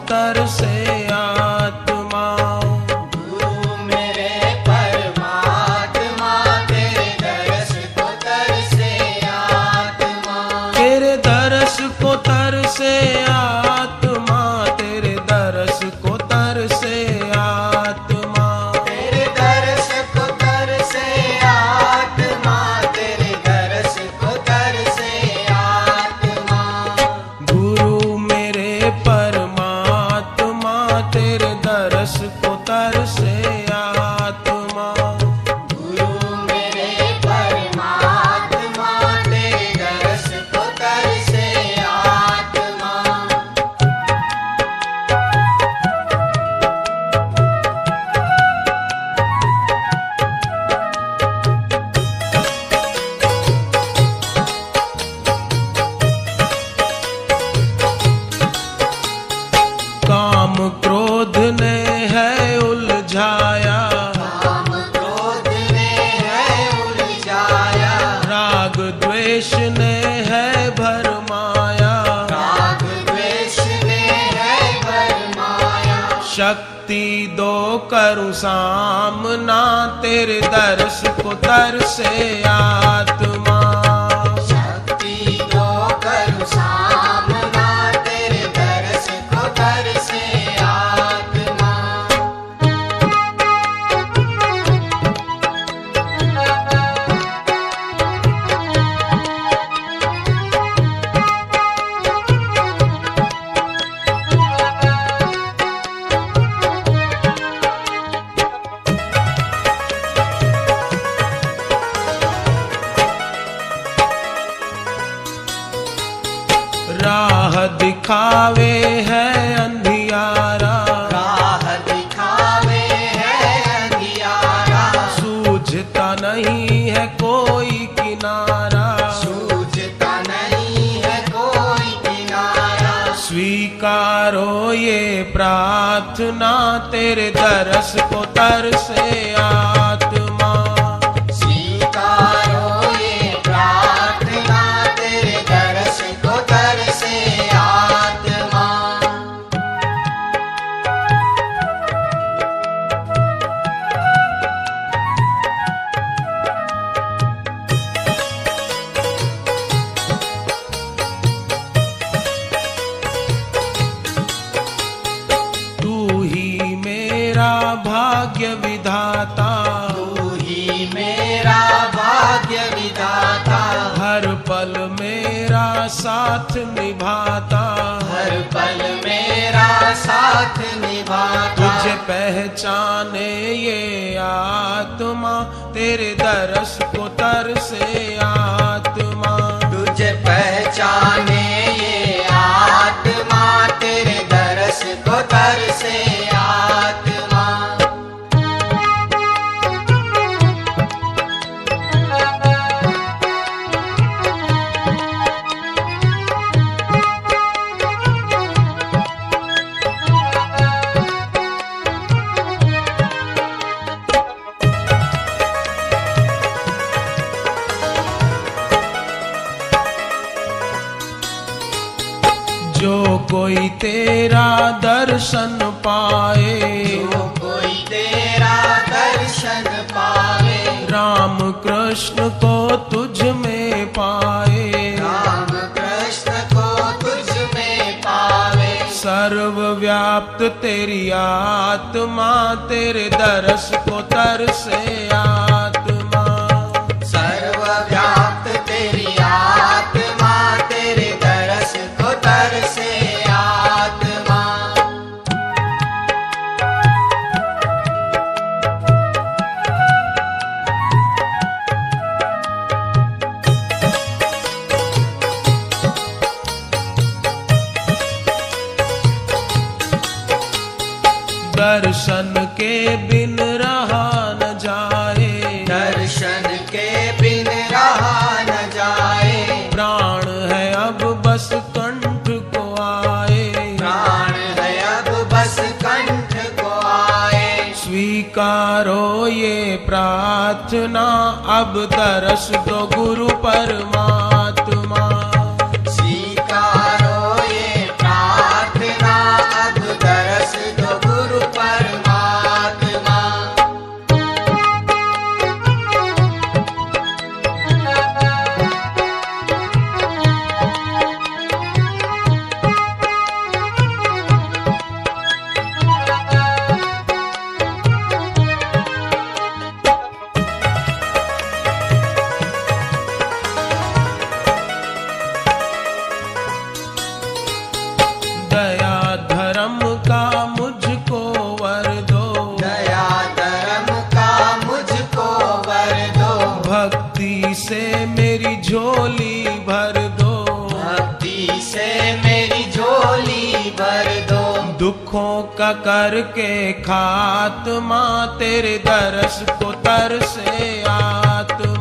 तरसे आत्मा। गुरु मेरे परमात्मा, तेरे दर्श को तरसे आत्मा। तेरे दर्श को तरसे आत्मा, तेरे दर्श को तरसे आत्मा। तेरे दर्श को तरसे आत्मा, तेरे दर्श को तरसे आत्मा। गुरु मेरे परमात्मा, तेरे दर्श को तरसे आत्मा। गुरु मेरे परमात्मा, तेरे दर्श को तरसे आत्मा। काम क्रोध ने है उलझाया, काम क्रोध ने है उलझाया। राग द्वेष ने है भरमाया। राग द्वेष ने है भरमाया। शक्ति दो करूं सामना, तेरे दर्श को तरसे आत्मा। शक्ति दो करूं सामना, तेरे दर्श को तरसे आत्मा। राह दिखावे है अंधियारा, राह दिखावे है अंधियारा। सूझता नहीं है कोई किनारा। सूझता नहीं है कोई किनारा। स्वीकारो ये प्रार्थना, तेरे दर्श को तरसे आत्मा। स्वीकारो ये प्रार्थना, तेरे दर्श को तरसे आत्मा। तू ही मेरा भाग्य विधाता, तू ही मेरा भाग्य विधाता। हर पल मेरा साथ निभाता। हर पल मेरा साथ निभाता। तुझे पहचाने ये आत्मा, तेरे दर्श को तरसे आत्मा। तुझे पहचाने ये आत्मा, तेरे दर्श को तरसे आत्मा। जो कोई तेरा दर्शन पाए, जो कोई तेरा दर्शन पावे। राम कृष्ण को तुझ में पाए। राम कृष्ण को तुझ में पावे। सर्वव्याप्त तेरी आत्मा, तेरे दर्श को तरसे आत्मा। सर्वव्याप्त तेरी आत्मा, तेरे दर्श को तरसे आत्मा। दर्शन के बिन रहा न जाए। दर्शन के बिन रहा न जाए। प्राण है अब बस कंठ को आए। प्राण है अब बस कंठ को आए। स्वीकारो ये प्रार्थना, अब दर्श दो गुरु परमात्मा। स्वीकारो ये प्रार्थना, अब दुखों का करके खात्मा, तेरे दरस को तरसे आत्मा।